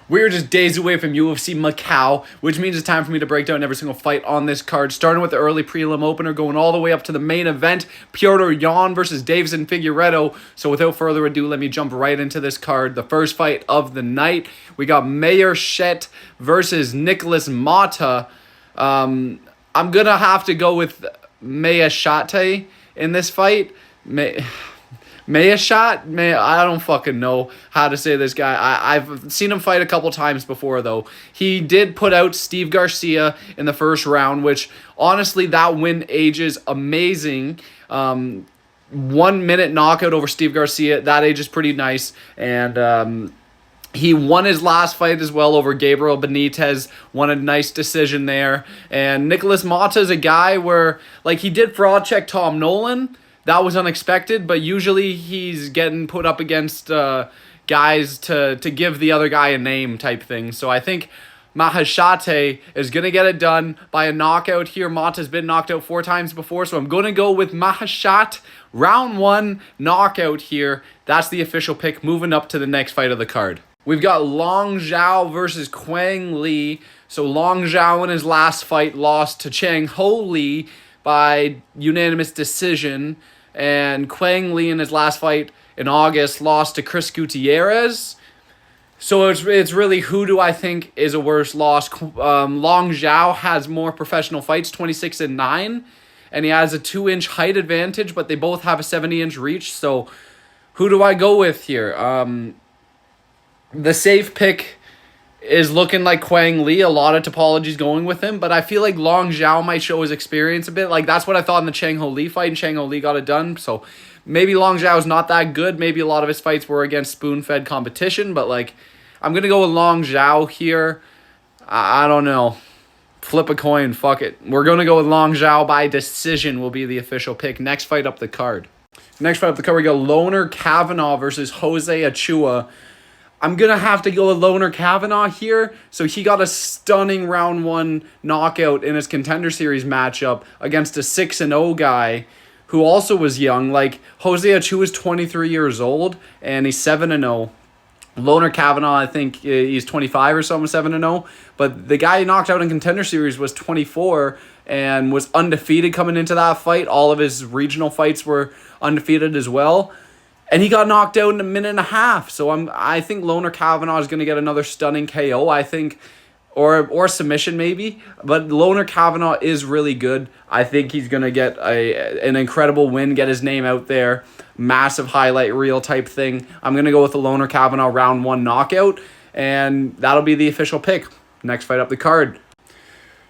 We're just days away from UFC Macau, which means it's time for me to break down every single fight on this card, starting with the early prelim opener, going all the way up to the main event, Petr Yan versus Deveison Figuiredo. So without further ado, let me jump right into this card. The first fight of the night, we got Maheshate versus Nikolas Motta. I'm going to have to go with Maheshate in this fight. Maheshate? I don't fucking know how to say this guy. I've seen him fight a couple times before, though. He did put out Steve Garcia in the first round, which, honestly, that win ages amazing. 1 minute knockout over Steve Garcia. That age is pretty nice. And he won his last fight as well over Gabriel Benitez. Won a nice decision there. And Nikolas Motta is a guy where, like, he did fraud check Tom Nolan. That was unexpected, but usually he's getting put up against guys to give the other guy a name type thing. So I think Maheshate is going to get it done by a knockout here. Motta's been knocked out 4 times before, so I'm going to go with Maheshate. Round 1 knockout here. That's the official pick. Moving up to the next fight of the card. We've got Long Xiao versus Quang Lee. So Long Xiao in his last fight lost to Chang Ho Lee by unanimous decision. And Quang Lee in his last fight in August lost to Chris Gutierrez. So it's really who do I think is a worse loss. Long Xiao has more professional fights, 26-9. And he has a 2-inch height advantage, but they both have a 70-inch reach. So who do I go with here? The safe pick is looking like Quang Lee. A lot of topologies going with him, but I feel like Long Xiao might show his experience a bit. Like, that's what I thought in the Chang Ho Lee fight, and Chang Ho Lee got it done. So maybe Long Xiao is not that good. Maybe a lot of his fights were against spoon-fed competition, but, like, I'm going to go with Long Xiao here. I don't know. Flip a coin. Fuck it. We're going to go with Long Xiao by decision will be the official pick. Next fight up the card. Next fight up the card, we got Loner Kavanagh versus Jose Ochua. I'm going to have to go with Loner Kavanagh here. So he got a stunning round 1 knockout in his Contender Series matchup against a 6-0 guy who also was young. Like, Jose Ochua is 23 years old, and he's 7-0. Loner Kavanagh, I think he's 25 or something, 7-0. But the guy he knocked out in Contender Series was 24 and was undefeated coming into that fight. All of his regional fights were undefeated as well. And he got knocked out in 1.5 minutes. So I think Loner Kavanagh is going to get another stunning KO, I think, or submission maybe. But Loner Kavanagh is really good. I think he's going to get an incredible win, get his name out there. Massive highlight reel type thing. I'm going to go with the Loner Kavanagh round 1 knockout. And that'll be the official pick. Next fight up the card.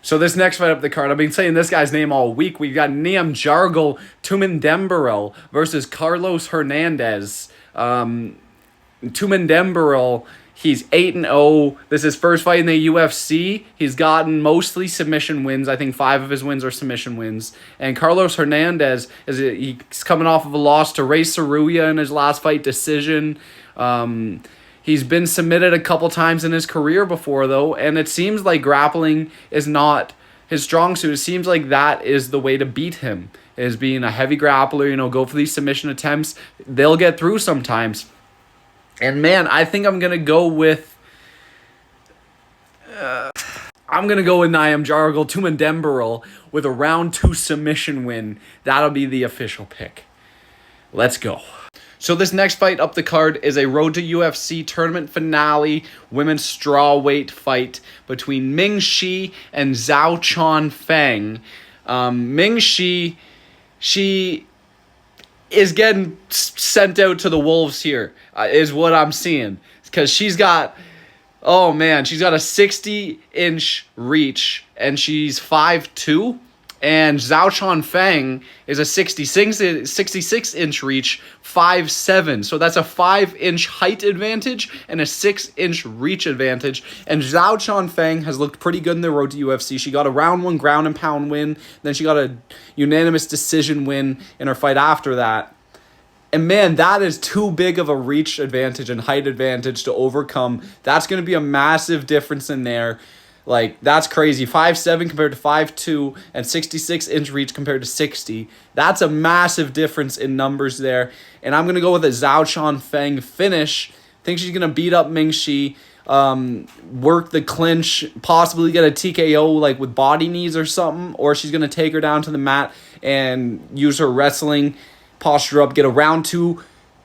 So this next fight up the card, I've been saying this guy's name all week. We've got Nyamjargal Tumendemberel versus Carlos Hernandez. Tumendemberel, he's 8-0. This is his first fight in the UFC. He's gotten mostly submission wins. I think 5 of his wins are submission wins. And Carlos Hernandez, he's coming off of a loss to Ray Saruya in his last fight decision. He's been submitted a couple times in his career before, though, and it seems like grappling is not his strong suit. It seems like that is the way to beat him, is being a heavy grappler, go for these submission attempts. They'll get through sometimes. And, man, I think I'm going to go with... Nyamjargal Tumendemberel with a round 2 submission win. That'll be the official pick. Let's go. So this next fight up the card is a Road to UFC tournament finale women's strawweight fight between Ming and Feng. Ming she is getting sent out to the wolves here, is what I'm seeing. Because she's got a 60-inch reach, and she's 5'2". And Feng is a 66-inch reach, 5'7". So that's a 5-inch height advantage and a 6-inch reach advantage. And Feng has looked pretty good in the Road to UFC. She got a round 1 ground and pound win. Then she got a unanimous decision win in her fight after that. And, man, that is too big of a reach advantage and height advantage to overcome. That's going to be a massive difference in there. Like, that's crazy. 5'7" compared to 5'2", and 66-inch reach compared to 60. That's a massive difference in numbers there. And I'm going to go with a Feng finish. I think she's going to beat up Ming. work the clinch, possibly get a TKO like with body knees or something, or she's going to take her down to the mat and use her wrestling posture up, get a round 2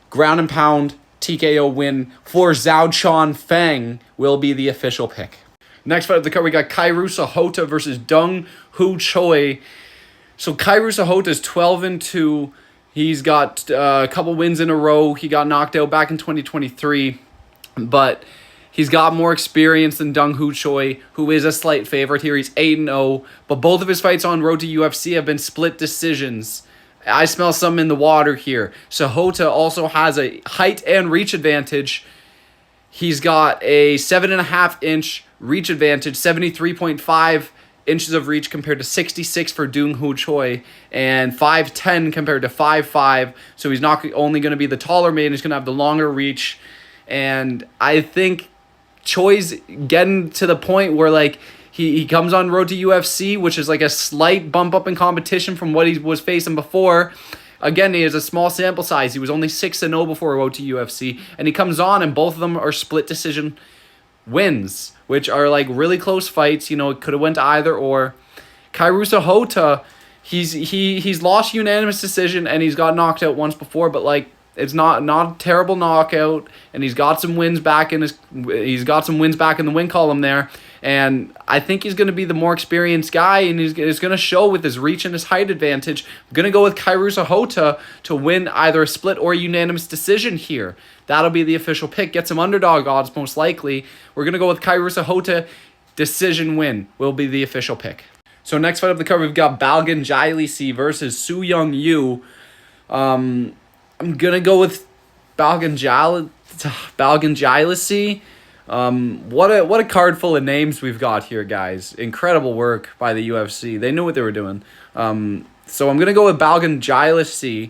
ground and pound TKO win for Xiaocan. Feng will be the official pick. Next fight of the card, we got Kiru Sahota versus Choi. So Kiru Sahota is 12-2. He's got a couple wins in a row. He got knocked out back in 2023, but he's got more experience than Choi, who is a slight favorite here. He's 8-0, but both of his fights on road to UFC have been split decisions. I smell some in the water here. Sahota also has a height and reach advantage. He's got a 7.5-inch reach advantage, 73.5 inches of reach compared to 66 for Choi, and 5'10 compared to 5'5. So he's not only going to be the taller man, he's going to have the longer reach. And I think Choi's getting to the point where like he comes on road to UFC, which is like a slight bump up in competition from what he was facing before. Again, he has a small sample size. He was only 6-0 before he road to UFC, and he comes on, and both of them are split decision wins, which are like really close fights. You know, it could have went to either or. Kiru Sahota, he's lost unanimous decision, and he's got knocked out once before, but like it's not a terrible knockout, and he's got some wins back in the win column there. And I think he's going to be the more experienced guy, and he's going to show with his reach and his height advantage. I'm going to go with Kiru Sahota to win either a split or a unanimous decision here. That'll be the official pick. Get some underdog odds, most likely. We're going to go with Kiru Sahota. Decision win will be the official pick. So next fight up the card, we've got Balgyn Jieleyisi versus Su Young Yu. I'm going to go with Balgyn Jieleyisi. What a card full of names we've got here, guys. Incredible work by the UFC. They knew what they were doing. So I'm going to go with Balgyn Jieleyisi.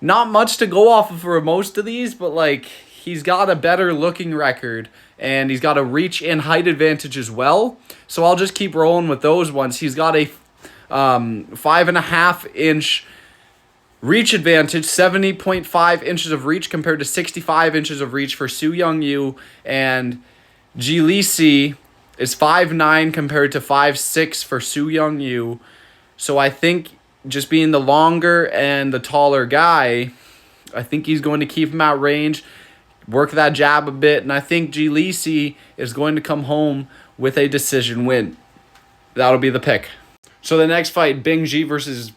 Not much to go off of for most of these, but like he's got a better looking record, and he's got a reach and height advantage as well. So I'll just keep rolling with those ones. He's got a 5.5-inch reach advantage, 70.5 inches of reach compared to 65 inches of reach for Su Young Yu. And Jieleyisi is 5'9 compared to 5'6 for Su Young Yu. So I think just being the longer and the taller guy, I think he's going to keep him at range, work that jab a bit, and I think Jieleyisi is going to come home with a decision win. That'll be the pick. So the next fight, Bingji versus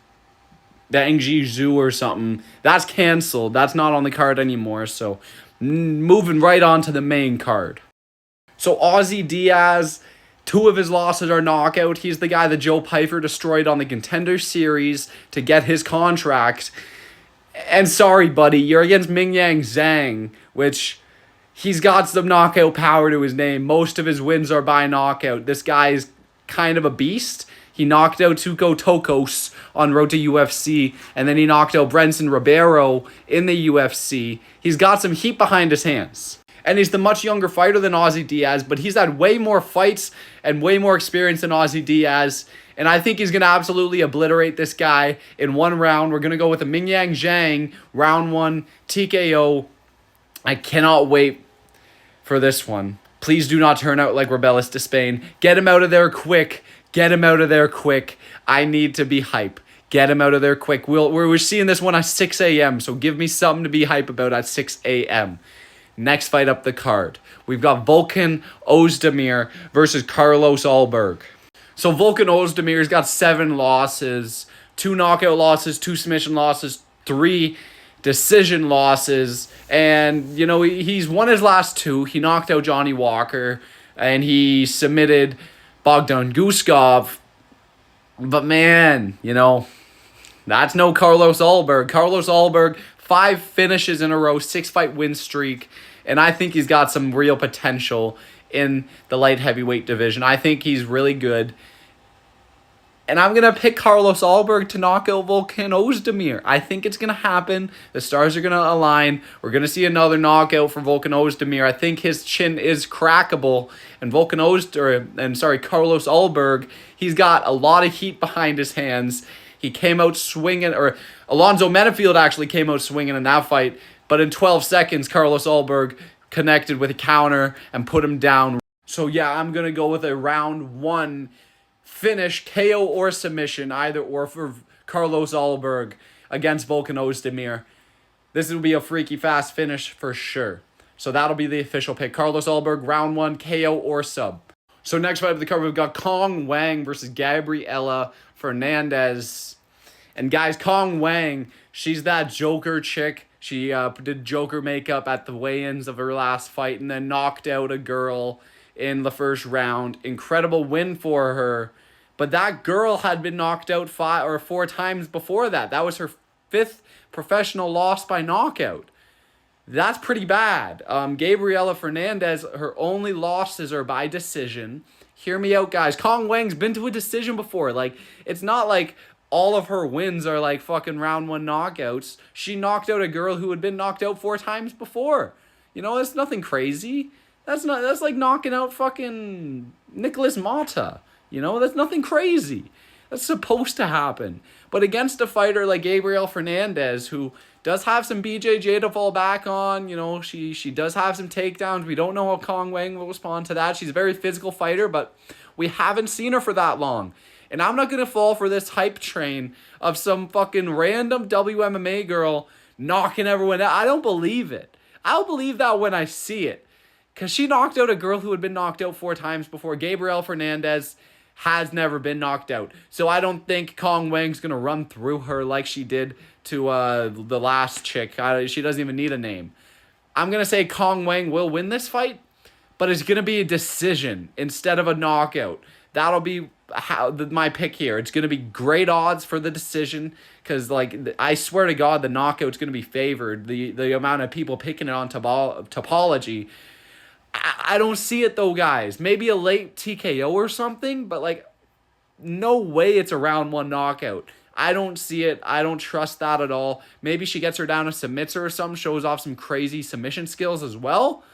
Bangji Zhu or something, that's canceled. That's not on the card anymore. So moving right on to the main card. So Ozzy Diaz, 2 of his losses are knockout. He's the guy that Joe Pyfer destroyed on the Contender Series to get his contract. And sorry, buddy, you're against Mingyang Zhang, which he's got some knockout power to his name. Most of his wins are by knockout. This guy is kind of a beast. He knocked out Tuco Tokos on road to UFC, and then he knocked out Brenson Ribeiro in the UFC. He's got some heat behind his hands. And he's the much younger fighter than Ozzy Diaz, but he's had way more fights and way more experience than Ozzy Diaz. And I think he's going to absolutely obliterate this guy in one round. We're going to go with a Mingyang Zhang, round 1, TKO. I cannot wait for this one. Please do not turn out like Rebellis to Spain. Get him out of there quick. Get him out of there quick. I need to be hype. Get him out of there quick. We're seeing this one at 6 a.m., so give me something to be hype about at 6 a.m. Next fight up the card, we've got Volkan Oezdemir versus Carlos Ulberg. So Volkan Ozdemir's got 7 losses, 2 knockout losses, 2 submission losses, 3 decision losses, and you know he's won his last 2. He knocked out Johnny Walker, and he submitted Bogdan Guskov. But man, you know, that's no Carlos Ulberg. Carlos Ulberg, 5 finishes in a row, 6-fight win streak, and I think he's got some real potential in the light heavyweight division. I think he's really good. And I'm going to pick Carlos Ulberg to knock out Volkan Oezdemir. I think it's going to happen. The stars are going to align. We're going to see another knockout for Volkan Oezdemir. I think his chin is crackable. And Carlos Ulberg, he's got a lot of heat behind his hands. He came out swinging, or Alonzo Menafield actually came out swinging in that fight. But in 12 seconds, Carlos Ulberg connected with a counter and put him down. So yeah, I'm going to go with a round 1 finish, KO or submission, either or for Carlos Ulberg against Volkan Oezdemir. This will be a freaky fast finish for sure. So that'll be the official pick. Carlos Ulberg, round 1, KO or sub. So next fight of the card, we've got Cong Wang versus Gabriela Fernandez. And guys, Cong Wang, she's that Joker chick. She did Joker makeup at the weigh-ins of her last fight and then knocked out a girl in the first round. Incredible win for her. But that girl had been knocked out 5 or 4 times before that. That was her 5th professional loss by knockout. That's pretty bad. Gabriela Fernandez, her only losses are by decision. Hear me out, guys. Cong Wang's been to a decision before. Like, it's not like all of her wins are like fucking round 1 knockouts. She knocked out a girl who had been knocked out 4 times before. You know, it's nothing crazy. That's like knocking out fucking Nikolas Motta. You know, that's nothing crazy. That's supposed to happen. But against a fighter like Gabriel Fernandez, who does have some BJJ to fall back on, you know, she does have some takedowns. We don't know how Cong Wang will respond to that. She's a very physical fighter, but we haven't seen her for that long. And I'm not going to fall for this hype train of some fucking random WMMA girl knocking everyone out. I don't believe it. I'll believe that when I see it. Because she knocked out a girl who had been knocked out 4 times before. Gabriel Fernandez has never been knocked out. So I don't think Cong Wang's going to run through her like she did to the last chick. She doesn't even need a name. I'm going to say Cong Wang will win this fight, but it's going to be a decision instead of a knockout. That'll be my pick here. It's going to be great odds for the decision because, like, I swear to God, the knockout's going to be favored. The amount of people picking it on topology. I don't see it, though, guys. Maybe a late TKO or something, but, like, no way it's a round 1 knockout. I don't see it. I don't trust that at all. Maybe she gets her down and submits her or something, shows off some crazy submission skills as well.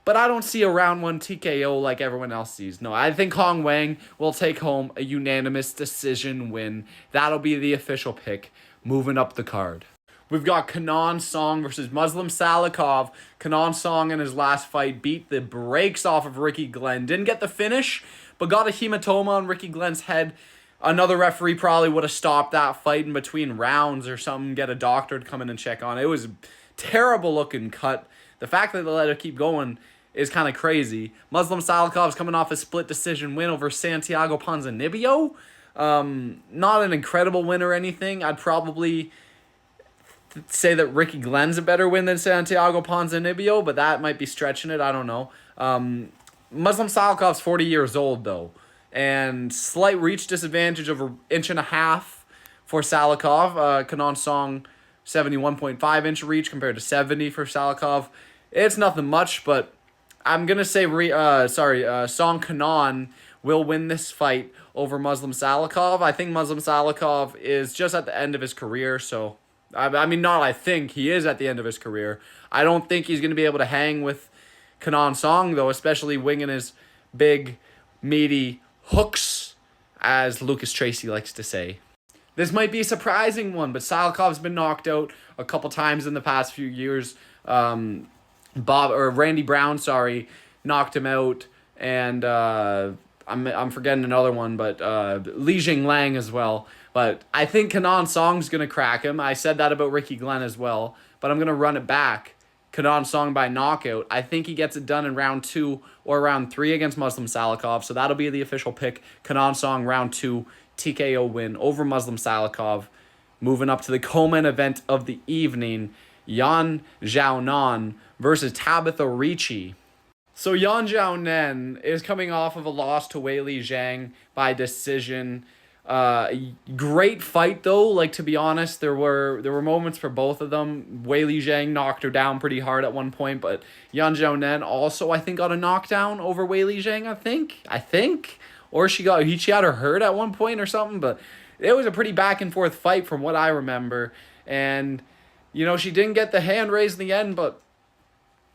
But I don't see a round 1 TKO like everyone else sees. No, I think Cong Wang will take home a unanimous decision win. That'll be the official pick moving up the card. We've got Kenan Song versus Muslim Salikov. Kenan Song in his last fight beat the brakes off of Ricky Glenn. Didn't get the finish, but got a hematoma on Ricky Glenn's head. Another referee probably would have stopped that fight in between rounds or something, get a doctor to come in and check on it. It was a terrible looking cut. The fact that they let it keep going is kind of crazy. Muslim Salikov's coming off a split decision win over Santiago Ponzinibbio. Not an incredible win or anything. I'd probably say that Ricky Glenn's a better win than Santiago Ponzinibbio, but that might be stretching it. I don't know. Muslim Salikov's 40 years old, though, and slight reach disadvantage of 1.5 inches for Salikov. Kenan Song, 71.5 inch reach compared to 70 for Salikov. It's nothing much, but I'm going to say Song Kenan will win this fight over Muslim Salikov. I think Muslim Salikov is just at the end of his career, so I think he is at the end of his career. I don't think he's going to be able to hang with Kenan Song, though, especially winging his big, meaty hooks, as Lucas Tracy likes to say. This might be a surprising one, but Salikov's been knocked out a couple times in the past few years. Randy Brown, knocked him out, and I'm forgetting another one, but Li Jinglang as well. But I think Kenan Song's going to crack him. I said that about Ricky Glenn as well, but I'm going to run it back. Kenan Song by knockout. I think he gets it done in round 2 or round 3 against Muslim Salikov, so that'll be the official pick. Kenan Song, round 2, TKO win over Muslim Salikov. Moving up to the co-main event of the evening, Yan Xiaonan versus Tabitha Ricci. So Yan Xiaonan is coming off of a loss to Weili Zhang by decision. Great fight though. Like, to be honest, there were moments for both of them. Weili Zhang knocked her down pretty hard at one point, but Yan Xiaonan also, I think, got a knockdown over Weili Zhang. I think, or she had her hurt at one point or something. But it was a pretty back and forth fight from what I remember. And you know, she didn't get the hand raised in the end, but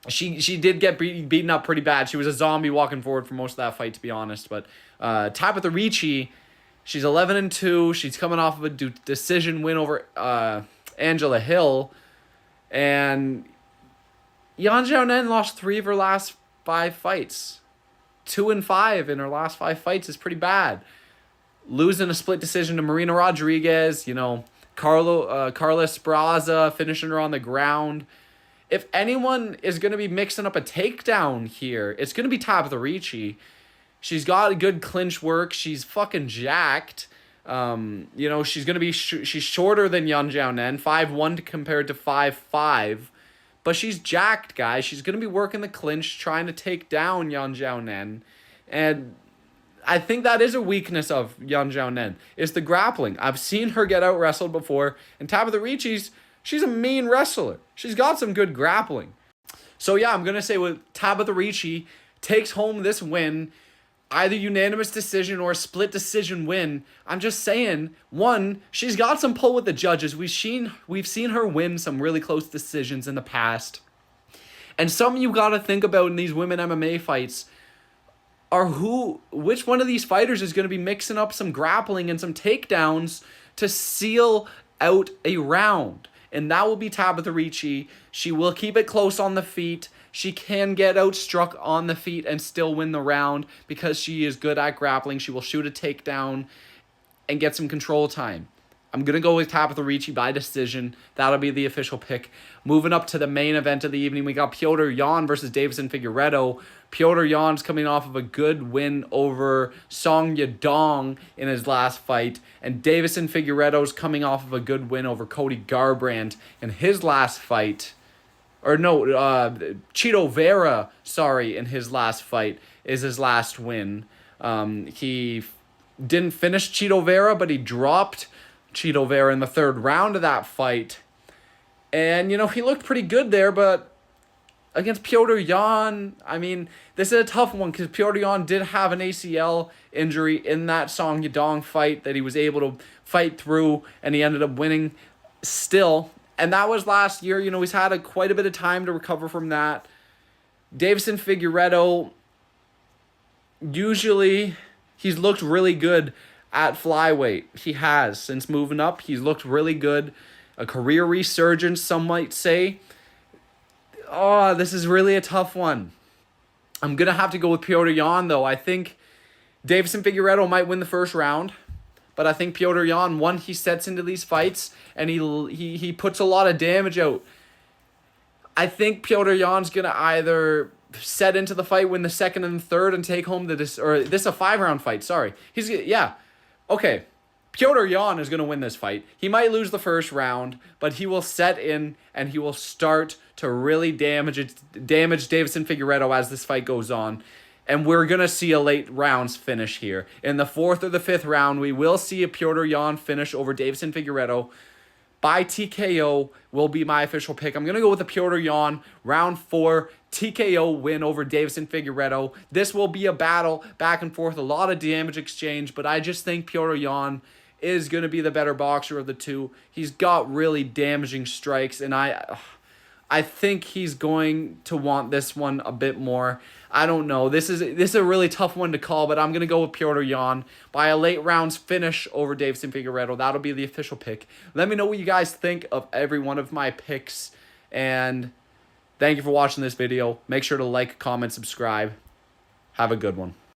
she did get beaten up pretty bad. She was a zombie walking forward for most of that fight, to be honest. But Tabitha Ricci, she's 11-2. She's coming off of a decision win over Angela Hill. And Yan Xiaonan lost 3 of her last 5 fights. 2-5 in her last 5 fights is pretty bad. Losing a split decision to Marina Rodriguez, you know, Carla Esparza finishing her on the ground. If anyone is going to be mixing up a takedown here, it's going to be Tabitha Ricci. She's got good clinch work. She's fucking jacked. You know, she's going to be she's shorter than Yan Xiaonan, 5'1" compared to 5'5". But she's jacked, guys. She's going to be working the clinch, trying to take down Yan Xiaonan. And I think that is a weakness of Yan Xiaonan, is the grappling. I've seen her get out-wrestled before. And Tabitha Ricci's, she's a mean wrestler. She's got some good grappling. So, yeah, I'm going to say with Tabitha Ricci takes home this win, either unanimous decision or a split decision win. I'm just saying, one, she's got some pull with the judges. We've seen her win some really close decisions in the past. And something you got to think about in these women MMA fights are which one of these fighters is going to be mixing up some grappling and some takedowns to seal out a round. And that will be Tabitha Ricci. She will keep it close on the feet. She can get outstruck on the feet and still win the round because she is good at grappling. She will shoot a takedown and get some control time. I'm going to go with Tabitha Ricci by decision. That'll be the official pick. Moving up to the main event of the evening, we got Petr Yan versus Deveison Figuiredo. Petr Yan's coming off of a good win over Song Yadong in his last fight. And Deveison Figuiredo's coming off of a good win over Cody Garbrandt in his last fight. Chito Vera, in his last fight is his last win. He didn't finish Chito Vera, but he dropped Chito Vera in the 3rd round of that fight. And, you know, he looked pretty good there, but against Petr Yan, I mean, this is a tough one because Petr Yan did have an ACL injury in that Song Yadong fight that he was able to fight through, and he ended up winning still. And that was last year. You know, he's had quite a bit of time to recover from that. Deveison Figuiredo, usually he's looked really good at flyweight. He has. Since moving up, he's looked really good. A career resurgence, some might say. Oh, this is really a tough one. I'm going to have to go with Petr Yan, though. I think Deveison Figuiredo might win the first round. But I think Petr Yan, one, he sets into these fights and he puts a lot of damage out. I think Petr Yan's going to either set into the fight, win the 2nd and 3rd, and take home this is a 5-round fight, sorry. Okay. Petr Yan is going to win this fight. He might lose the first round, but he will set in and he will start to really damage Deveison Figuiredo as this fight goes on. And we're going to see a late rounds finish here. In the 4th or the 5th round, we will see a Petr Yan finish over Deveison Figuiredo. By TKO will be my official pick. I'm going to go with the Petr Yan round 4 TKO win over Deveison Figuiredo. This will be a battle back and forth, a lot of damage exchange, but I just think Petr Yan is going to be the better boxer of the two. He's got really damaging strikes, and I think he's going to want this one a bit more. I don't know. This is a really tough one to call, but I'm going to go with Petr Yan by a late rounds finish over Deveison Figuiredo. That'll be the official pick. Let me know what you guys think of every one of my picks, and thank you for watching this video. Make sure to like, comment, subscribe. Have a good one.